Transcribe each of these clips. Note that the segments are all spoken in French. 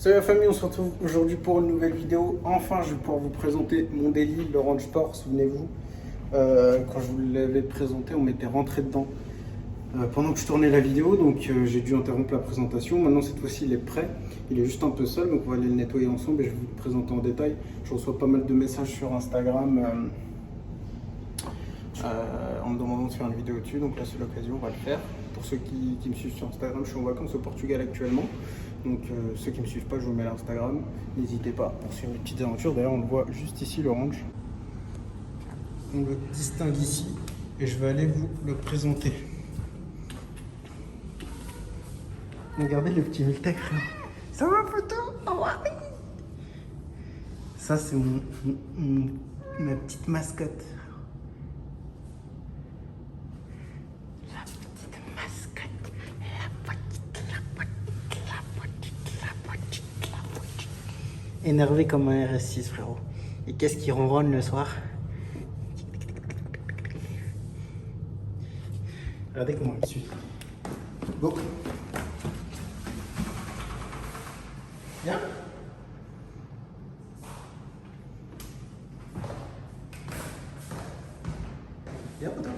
Salut la famille, on se retrouve aujourd'hui pour une nouvelle vidéo. Enfin, je vais pouvoir vous présenter mon daily, le Range Sport, souvenez-vous. Quand je vous l'avais présenté, on m'était rentré dedans pendant que je tournais la vidéo, donc j'ai dû interrompre la présentation. Maintenant, cette fois-ci, il est prêt. Il est juste un peu seul, donc on va aller le nettoyer ensemble et je vais vous le présenter en détail. Je reçois pas mal de messages sur Instagram en me demandant de faire une vidéo dessus, donc là c'est l'occasion, on va le faire. Pour ceux qui me suivent sur Instagram, je suis en vacances au Portugal actuellement, donc ceux qui ne me suivent pas, je vous mets l'Instagram, n'hésitez pas pour suivre les petites aventures. D'ailleurs on le voit juste ici, le range, on le distingue ici et je vais aller vous le présenter. Regardez le petit Miltec, frère. Ça va photo? Oh, oui. Ça c'est ma petite mascotte. Énervé comme un RS6, frérot. Et qu'est-ce qui ronronne le soir? Regardez comment il suit. Go. Viens. Viens, poteau.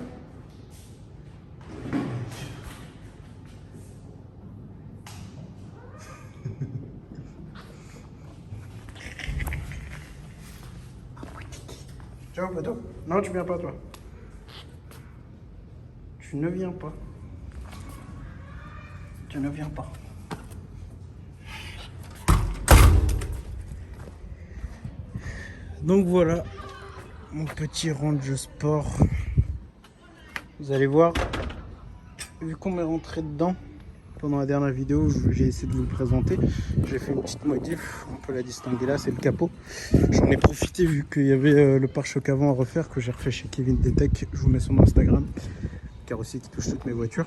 Ciao, poteau. Non, tu viens pas, toi. Tu ne viens pas. Tu ne viens pas. Donc voilà, mon petit range sport. Vous allez voir, vu qu'on m'est rentré dedans pendant la dernière vidéo, j'ai essayé de vous le présenter. J'ai fait une petite modif, on peut la distinguer là, c'est le capot. J'en ai profité vu qu'il y avait le pare-choc avant à refaire que j'ai refait chez Kevin Detech. Je vous mets son Instagram, carrossier qui touche toutes mes voitures.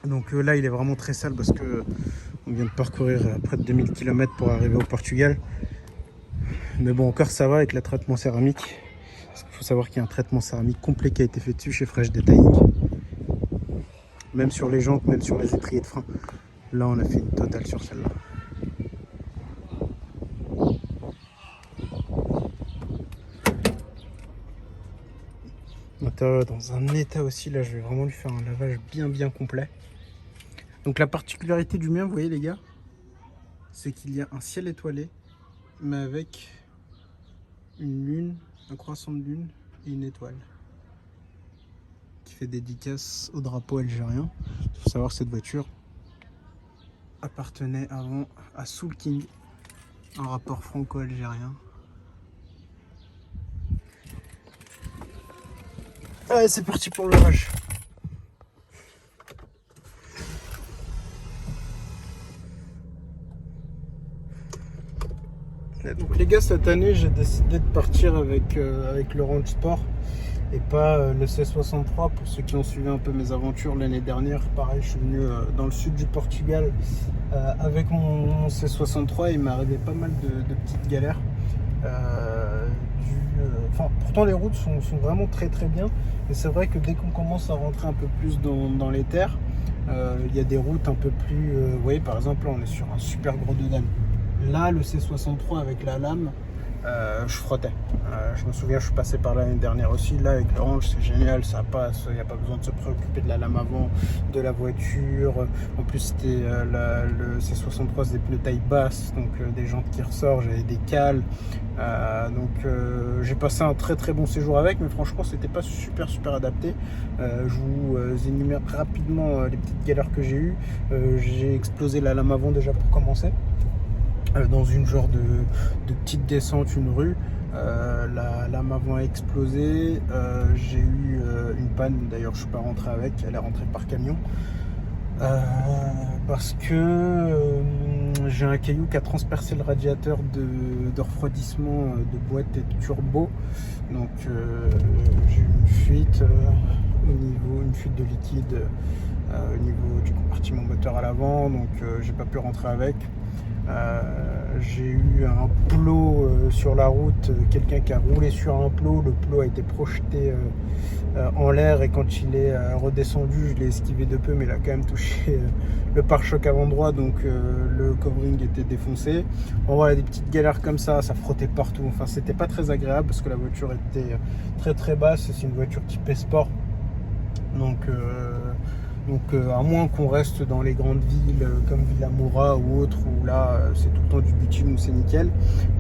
Donc là il est vraiment très sale parce que on vient de parcourir près de 2000 km pour arriver au Portugal. Mais bon, encore ça va avec le traitement céramique. Parce qu'il faut savoir qu'il y a un traitement céramique complet qui a été fait dessus chez Fresh Detailing. Même sur les jantes, même sur les étriers de frein. Là, on a fait une totale sur celle-là. L'intérieur dans un état aussi. Là, je vais vraiment lui faire un lavage bien complet. Donc la particularité du mien, vous voyez les gars, c'est qu'il y a un ciel étoilé, mais avec une lune, un croissant de lune et une étoile qui fait dédicace au drapeau algérien. Il faut savoir que cette voiture appartenait avant à Soul King, un rappeur franco-algérien. Allez, c'est parti pour le lavage. Donc les gars, cette année j'ai décidé de partir avec le Range Sport et pas le C63. Pour ceux qui ont suivi un peu mes aventures l'année dernière, pareil, je suis venu dans le sud du Portugal avec mon C63. Il m'est arrivé pas mal de petites galères. Pourtant les routes sont vraiment très bien, et c'est vrai que dès qu'on commence à rentrer un peu plus dans les terres, il y a des routes un peu plus, vous voyez par exemple là on est sur un super gros dedans. Là, le C63 avec la lame, je frottais. Je me souviens, je suis passé par l'année dernière aussi. Là, avec le range, c'est génial, ça passe. Il n'y a pas besoin de se préoccuper de la lame avant de la voiture. En plus, c'était le C63, c'est des pneus taille basse, donc des jantes qui ressortent, j'avais des cales. J'ai passé un très bon séjour avec, mais franchement, c'était pas super adapté. Je vous énumère rapidement les petites galères que j'ai eues. J'ai explosé la lame avant déjà pour commencer. Dans une genre de petite descente, une rue, la lame avant a explosé. J'ai eu une panne, d'ailleurs je suis pas rentré avec, elle est rentrée par camion parce que j'ai un caillou qui a transpercé le radiateur de refroidissement de boîte et de turbo. Donc j'ai eu une fuite une fuite de liquide au niveau du compartiment moteur à l'avant, donc j'ai pas pu rentrer avec. J'ai eu un plot sur la route, quelqu'un qui a roulé sur un plot, le plot a été projeté en l'air et quand il est redescendu, je l'ai esquivé de peu, mais il a quand même touché le pare-choc avant droit, donc le covering était défoncé. Bon, voilà, des petites galères comme ça frottait partout, enfin c'était pas très agréable parce que la voiture était très très basse, c'est une voiture type sport, donc à moins qu'on reste dans les grandes villes comme Villamoura ou autre, où là c'est tout le temps du bitume où c'est nickel.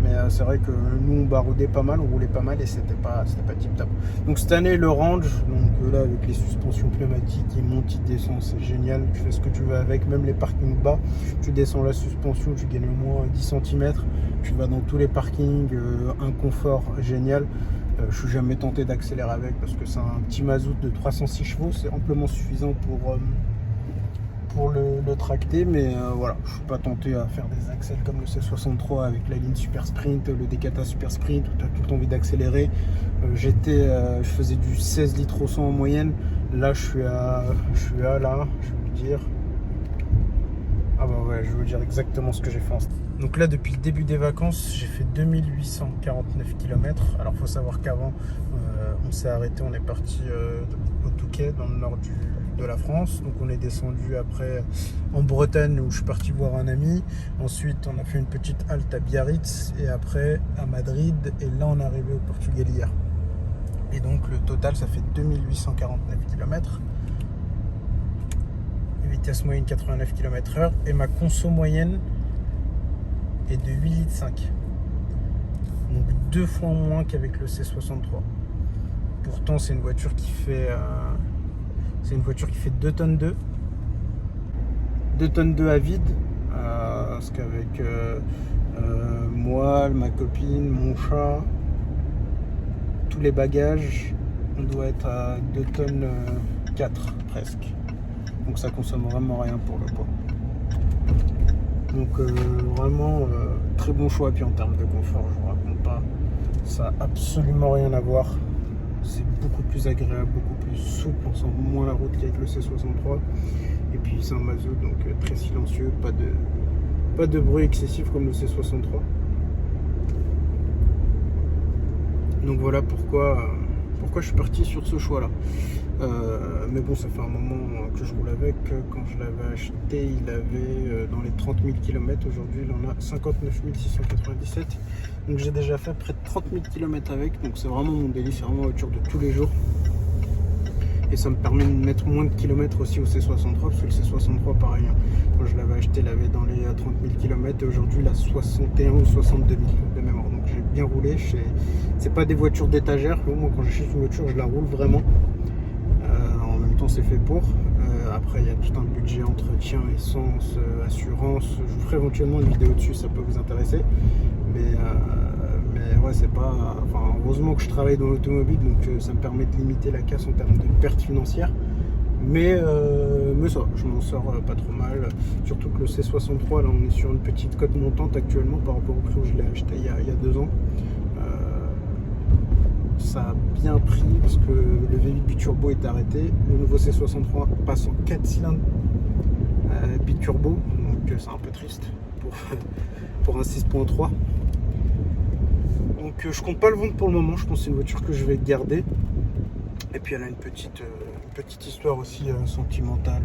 Mais c'est vrai que nous on baroudait pas mal, on roulait pas mal et c'était pas tip top. Donc cette année le range, donc là avec les suspensions pneumatiques, il monte, il descend, c'est génial. Tu fais ce que tu veux avec, même les parkings bas, tu descends la suspension, tu gagnes au moins 10 cm. Tu vas dans tous les parkings, un confort génial. Je suis jamais tenté d'accélérer avec parce que c'est un petit mazout de 306 chevaux, c'est amplement suffisant pour le tracter, mais voilà, je suis pas tenté à faire des accels comme le C63 avec la ligne Super Sprint, le Decathlon Super Sprint où tu as tout le temps envie d'accélérer. Je faisais du 16 litres au 100 en moyenne, là je suis à là, je vais vous dire. Ah bah ouais, je vais vous dire exactement ce que j'ai fait en... Donc là, depuis le début des vacances, j'ai fait 2849 km. Alors, il faut savoir qu'avant, on s'est arrêté, on est parti au Touquet, dans le nord de la France. Donc, on est descendu après en Bretagne, où je suis parti voir un ami. Ensuite, on a fait une petite halte à Biarritz et après à Madrid. Et là, on est arrivé au Portugal hier. Et donc, le total, ça fait 2849 km. Vitesse moyenne 89 km/h et ma conso moyenne est de 8,5 litres. Donc 2 fois moins qu'avec le C63. Pourtant c'est une voiture qui fait 2 tonnes 2. 2 tonnes 2 à vide. Parce qu'avec moi, ma copine, mon chat, tous les bagages, on doit être à 2 tonnes 4 presque. Donc ça consomme vraiment rien pour le poids. Donc vraiment très bon choix. Puis en termes de confort, je vous raconte pas, ça n'a absolument rien à voir. C'est beaucoup plus agréable, beaucoup plus souple, on sent moins la route qu'avec le C63. Et puis c'est un mazout, donc très silencieux, pas de bruit excessif comme le C63. Donc voilà pourquoi je suis parti sur ce choix là. Mais bon, ça fait un moment que je roule avec. Quand je l'avais acheté, il avait dans les 30 000 km. Aujourd'hui, il en a 59 697. Donc j'ai déjà fait près de 30 000 km avec. Donc c'est vraiment mon délice, c'est vraiment une voiture de tous les jours. Et ça me permet de mettre moins de kilomètres aussi au C63, parce que le C63, pareil, quand je l'avais acheté, il avait dans les 30 000 km. Et aujourd'hui, il a 61 ou 62 000 de mémoire. Donc j'ai bien roulé. C'est pas des voitures d'étagère. Moi, quand j'achète une voiture, je la roule vraiment. En même temps, c'est fait pour. Après, il y a tout un budget entretien, essence, assurance. Je vous ferai éventuellement une vidéo dessus, ça peut vous intéresser. Mais ouais, c'est pas... Enfin, heureusement que je travaille dans l'automobile, donc ça me permet de limiter la casse en termes de pertes financières. Mais ça, je m'en sors pas trop mal. Surtout que le C63, là, on est sur une petite cote montante actuellement par rapport au prix où je l'ai acheté il y a 2 ans. Ça a bien pris parce que le V8 biturbo est arrêté. Le nouveau C63 passe en 4 cylindres biturbo, donc c'est un peu triste pour un 6.3. Donc je compte pas le vendre pour le moment. Je pense que c'est une voiture que je vais garder. Et puis elle a une petite histoire aussi sentimentale,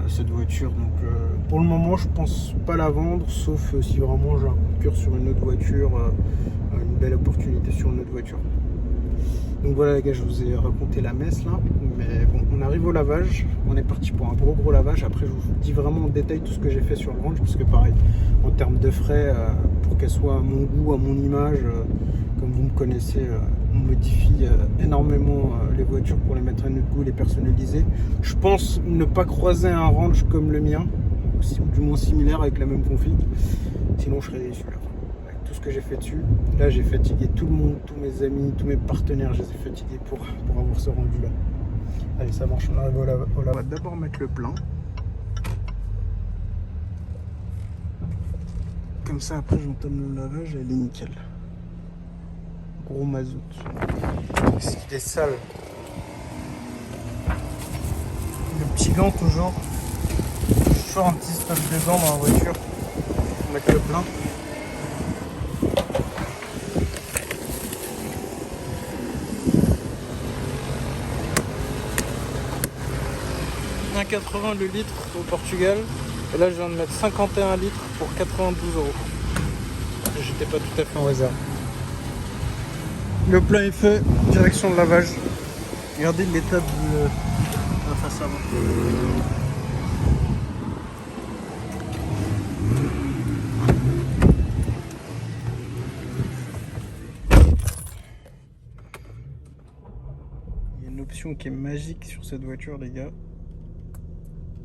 cette voiture. Donc pour le moment, je pense pas la vendre, sauf si vraiment j'ai un coup de cœur sur une autre voiture, une belle opportunité sur une autre voiture. Donc voilà les gars, je vous ai raconté la messe là, mais bon, on arrive au lavage, on est parti pour un gros lavage. Après je vous dis vraiment en détail tout ce que j'ai fait sur le range, parce que pareil, en termes de frais, pour qu'elle soit à mon goût, à mon image, comme vous me connaissez, on modifie énormément les voitures pour les mettre à notre goût, les personnaliser. Je pense ne pas croiser un range comme le mien, ou du moins similaire avec la même config, sinon je serais déçu là. Tout ce que j'ai fait dessus, là j'ai fatigué tout le monde, tous mes amis, tous mes partenaires, je les ai fatigués pour avoir ce rendu là. Allez, ça marche, on arrive au lavage. On va d'abord mettre le plein, comme ça après j'entame le lavage et elle est nickel. Gros mazout, ce qu'il est sale. Le petit gant toujours un petit stock de gants dans la voiture. On met le plein. « 1,80 le litre au Portugal. Et là, je viens de mettre 51 litres pour 92 €. J'étais pas tout à fait en hasard. Le plein est fait, direction de lavage. Regardez l'état de la face avant. Il y a une option qui est magique sur cette voiture, les gars.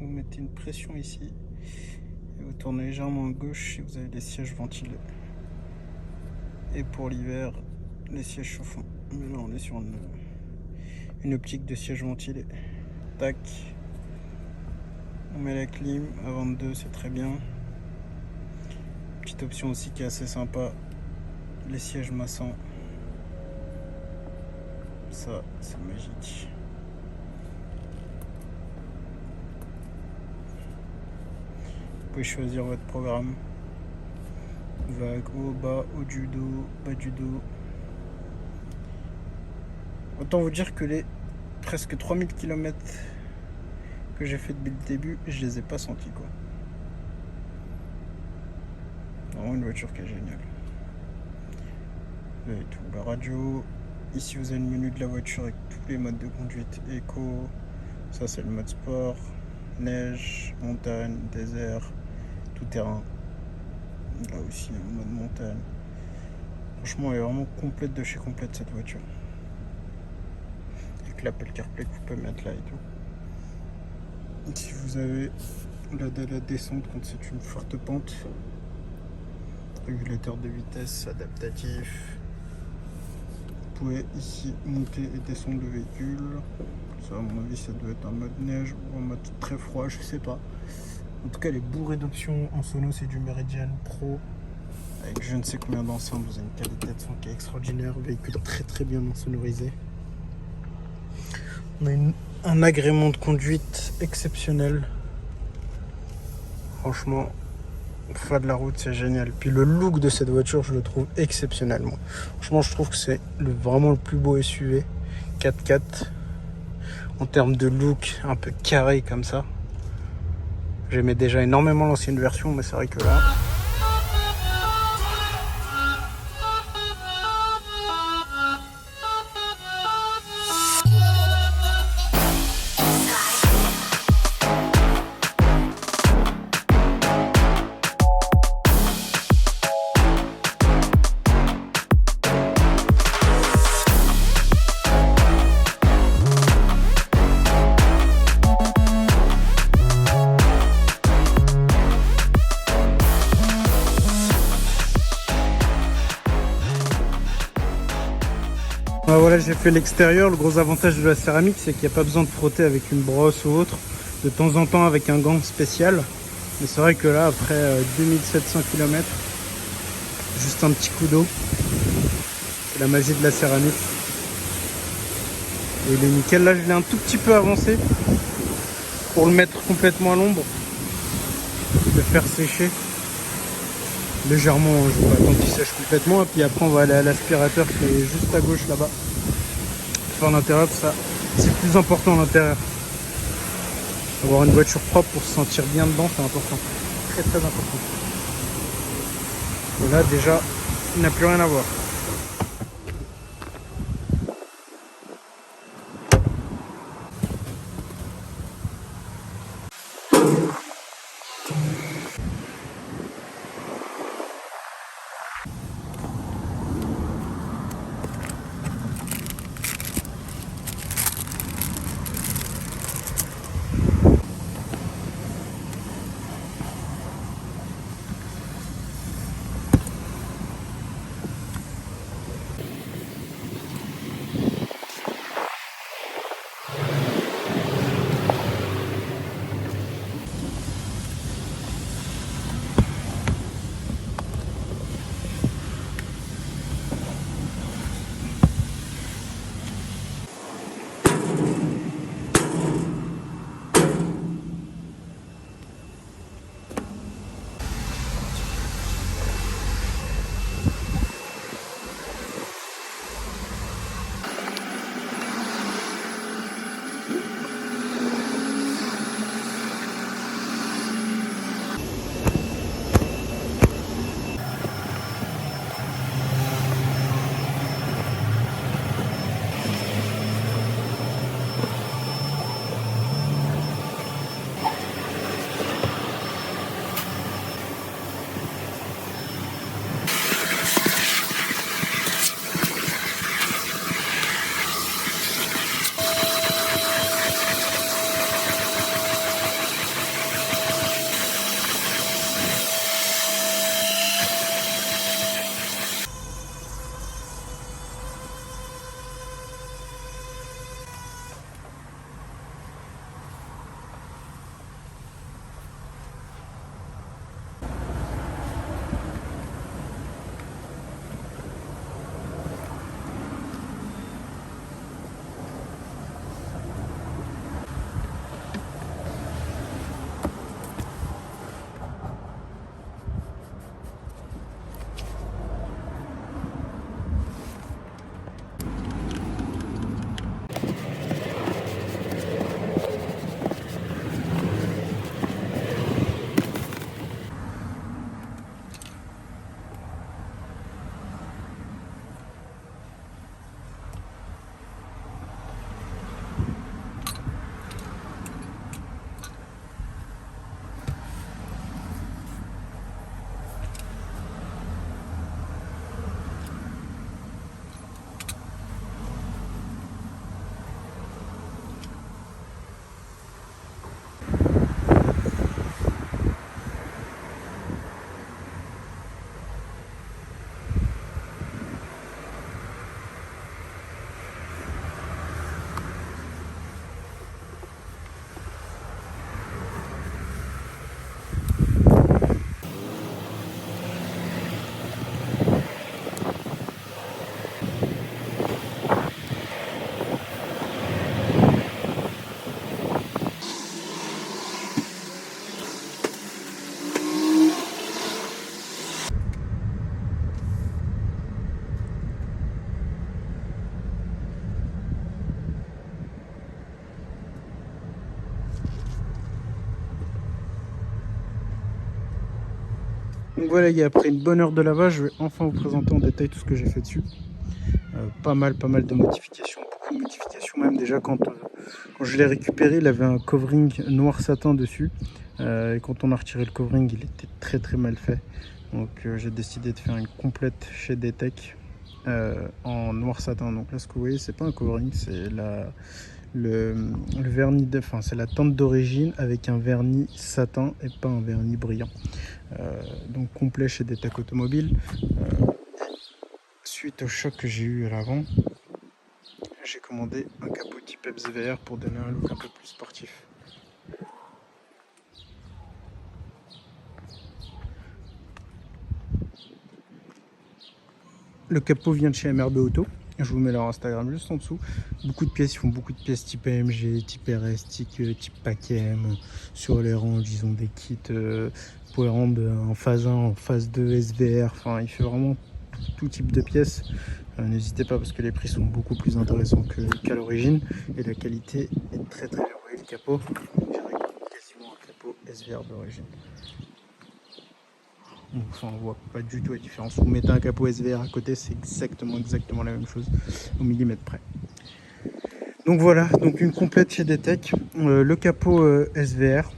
Vous mettez une pression ici et vous tournez légèrement à gauche et vous avez les sièges ventilés. Et pour l'hiver, les sièges chauffants. Mais là, on est sur une optique de siège ventilé. Tac. On met la clim à 22, c'est très bien. Petite option aussi qui est assez sympa, les sièges massants. Ça, c'est magique. Vous pouvez choisir votre programme. Vague, haut, bas, haut du dos, bas du dos. Autant vous dire que les presque 3000 km que j'ai fait depuis le début, je les ai pas sentis, quoi. Vraiment une voiture qui est géniale. Vous avez tout, la radio. Ici vous avez le menu de la voiture avec tous les modes de conduite. Éco, ça c'est le mode sport, neige, montagne, désert, tout terrain. Là aussi un mode montagne. Franchement elle est vraiment complète de chez complète cette voiture. Avec l'Apple CarPlay que vous pouvez mettre là et tout. Ici vous avez la descente quand c'est une forte pente. Régulateur de vitesse adaptatif. Vous pouvez ici monter et descendre le véhicule. Ça, à mon avis, ça doit être un mode neige ou un mode très froid, je sais pas. En tout cas, elle est bourrée d'options. En sono, c'est du Meridian Pro avec je ne sais combien d'enceintes. Vous avez une qualité de son qui est extraordinaire. Véhicule très très bien sonorisé. On a un agrément de conduite exceptionnel. Franchement, faire de la route, c'est génial. Puis le look de cette voiture, je le trouve exceptionnel. Moi. Franchement, je trouve que c'est vraiment le plus beau SUV 4x4 en termes de look un peu carré comme ça. J'aimais déjà énormément l'ancienne version, mais c'est vrai que là... Voilà, j'ai fait l'extérieur. Le gros avantage de la céramique, c'est qu'il n'y a pas besoin de frotter avec une brosse ou autre. De temps en temps avec un gant spécial. Mais c'est vrai que là, après 2700 km, juste un petit coup d'eau. C'est la magie de la céramique. Et il est nickel. Là, je l'ai un tout petit peu avancé pour le mettre complètement à l'ombre. Le faire sécher légèrement, je vais attendre qu'il sèche complètement. Et puis après, on va aller à l'aspirateur qui est juste à gauche là-bas. Faire l'intérieur, ça, c'est plus important l'intérieur. Avoir une voiture propre pour se sentir bien dedans, c'est important. Très très important. Et là, déjà, il n'a plus rien à voir. Donc voilà les gars, après une bonne heure de lavage, je vais enfin vous présenter en détail tout ce que j'ai fait dessus. Pas mal de modifications, beaucoup de modifications même. Déjà quand je l'ai récupéré, il avait un covering noir satin dessus. Et quand on a retiré le covering, il était très mal fait. Donc j'ai décidé de faire une complète chez DTEC en noir satin. Donc là ce que vous voyez, c'est pas un covering, c'est le vernis, c'est la teinte d'origine avec un vernis satin et pas un vernis brillant. Donc complet chez DTEC Automobile. Suite au choc que j'ai eu à l'avant, j'ai commandé un capot type SVR pour donner un look un peu plus sportif. Le capot vient de chez MRB Auto. Je vous mets leur Instagram juste en dessous. Beaucoup de pièces, ils font beaucoup de pièces type AMG, type RS, type Pacem. Sur les rangs, ils ont des kits pour les rendre en phase 1, en phase 2, SVR. Enfin, il fait vraiment tout type de pièces. N'hésitez pas parce que les prix sont beaucoup plus intéressants qu'à l'origine. Et la qualité est très bien. Vous voyez le capot, on dirait quasiment un capot SVR d'origine. Enfin, on voit pas du tout la différence. Vous mettez un capot SVR à côté, c'est exactement la même chose au millimètre près. Donc voilà, donc une complète chez DTEC. Le capot SVR.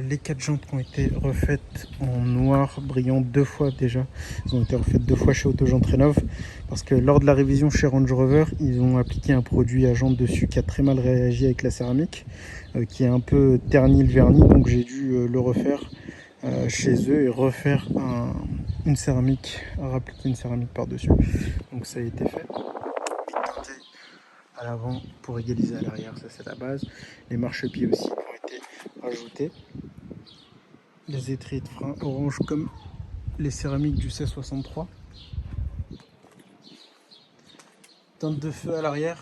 Les 4 jantes qui ont été refaites en noir brillant 2 fois déjà. Elles ont été refaites 2 fois chez Autojantes Rénov. Parce que lors de la révision chez Range Rover, ils ont appliqué un produit à jantes dessus qui a très mal réagi avec la céramique, qui a un peu terni le vernis. Donc j'ai dû le refaire chez eux et refaire une céramique, rappliquer une céramique par-dessus. Donc ça a été fait. Teinté à l'avant pour égaliser à l'arrière, ça c'est la base. Les marchepieds aussi ont été rajoutés. Les étriers de frein orange comme les céramiques du C63. Teinte de feu à l'arrière.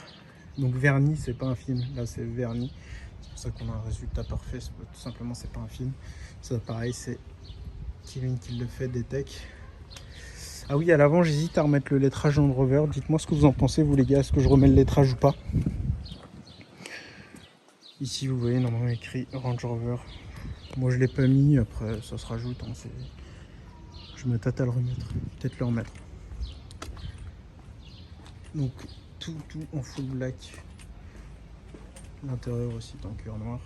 Donc vernis, c'est pas un film, là c'est vernis. C'est pour ça qu'on a un résultat parfait, tout simplement c'est pas un film. Ça pareil, c'est Kevin qui le fait, DTEC. Ah oui, à l'avant j'hésite à remettre le lettrage dans le Rover. Dites-moi ce que vous en pensez vous les gars, est-ce que je remets le lettrage ou pas. Ici vous voyez normalement écrit Range Rover. Moi je l'ai pas mis, après ça se rajoute, hein, je me tâte à le remettre, peut-être le remettre. Donc tout en full black. L'intérieur aussi est en cuir noir.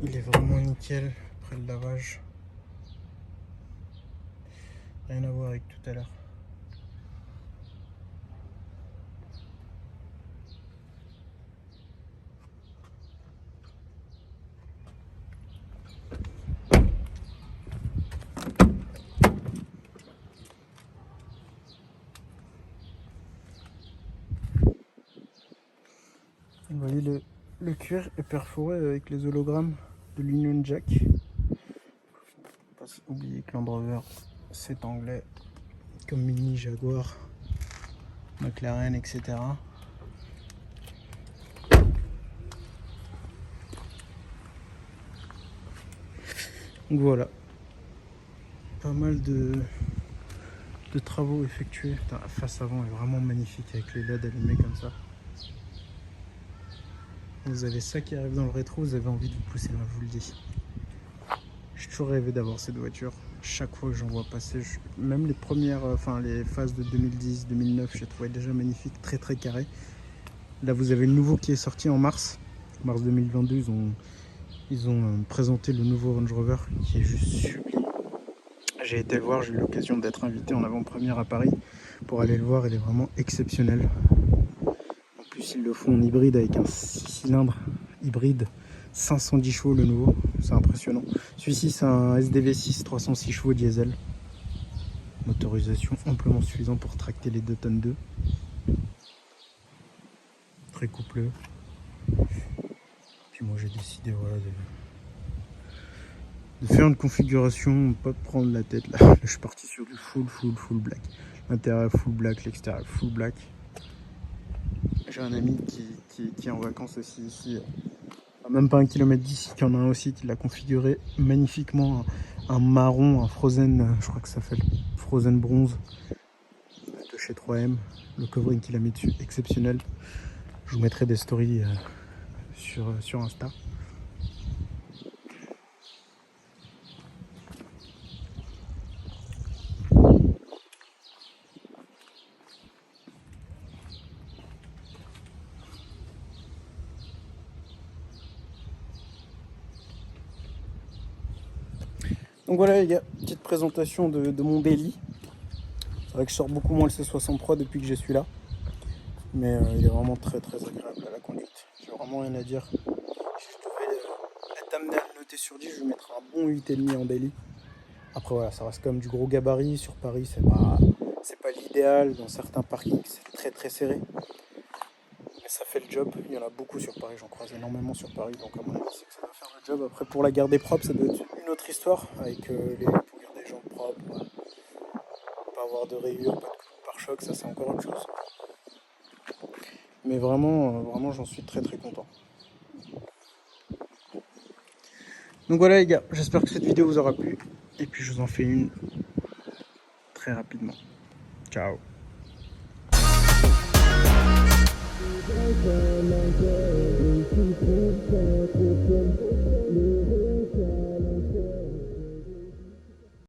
Il est vraiment nickel après le lavage. Rien à voir avec tout à l'heure. Vous voyez le cuir est perforé avec les hologrammes de l'Union Jack. Pas oublier que Land Rover c'est anglais comme Mini, Jaguar, McLaren, etc. Donc voilà, pas mal de travaux effectués. Putain, la face avant est vraiment magnifique avec les LED allumés comme ça. Vous avez ça qui arrive dans le rétro, vous avez envie de vous pousser loin, je vous le dis. J'ai toujours rêvé d'avoir cette voiture. Chaque fois que j'en vois passer, même les premières, les phases de 2010, 2009, je les trouvais déjà magnifiques, très carré. Là, vous avez le nouveau qui est sorti en mars 2022. Ils ont présenté le nouveau Range Rover qui est juste sublime. J'ai été le voir, j'ai eu l'occasion d'être invité en avant-première à Paris pour aller le voir. Il est vraiment exceptionnel. En plus, ils le font en hybride avec un 6 cylindres hybride. 510 chevaux le nouveau, c'est impressionnant. Celui-ci c'est un SDV6 306 chevaux diesel. Motorisation amplement suffisante pour tracter les 2 tonnes 2. Très coupleux. Puis moi j'ai décidé voilà, de faire une configuration, pas de prendre la tête là. Je suis parti sur du full black. L'intérieur full black, l'extérieur full black. J'ai un ami qui est en vacances aussi ici. Même pas 1 km d'ici, qu'il y en a un aussi qui l'a configuré magnifiquement un marron, un Frozen, je crois que ça s'appelle Frozen Bronze de chez 3M. Le covering qu'il a mis dessus, exceptionnel. Je vous mettrai des stories sur Insta. Donc voilà les gars, petite présentation de mon daily. C'est vrai que je sors beaucoup moins le C63 depuis que je suis là. Mais il est vraiment très très agréable à la conduite. J'ai vraiment rien à dire. Si je devais être amené à le noter sur 10, je lui mettrais un bon 8,5 en daily. Après voilà, ça reste quand même du gros gabarit. Sur Paris, c'est pas l'idéal. Dans certains parkings, c'est très très serré. Mais ça fait le job. Il y en a beaucoup sur Paris, j'en croise énormément sur Paris. Donc à mon avis, c'est que ça va faire le job. Après, pour la garder propre, ça doit être une autre histoire. Avec pour garder les jambes propres, pas avoir de rayures, pas de coups de pare-choc, ça c'est encore autre chose. Mais vraiment, vraiment j'en suis très très content. Donc voilà les gars, j'espère que cette vidéo vous aura plu. Et puis je vous en fais une très rapidement. Ciao.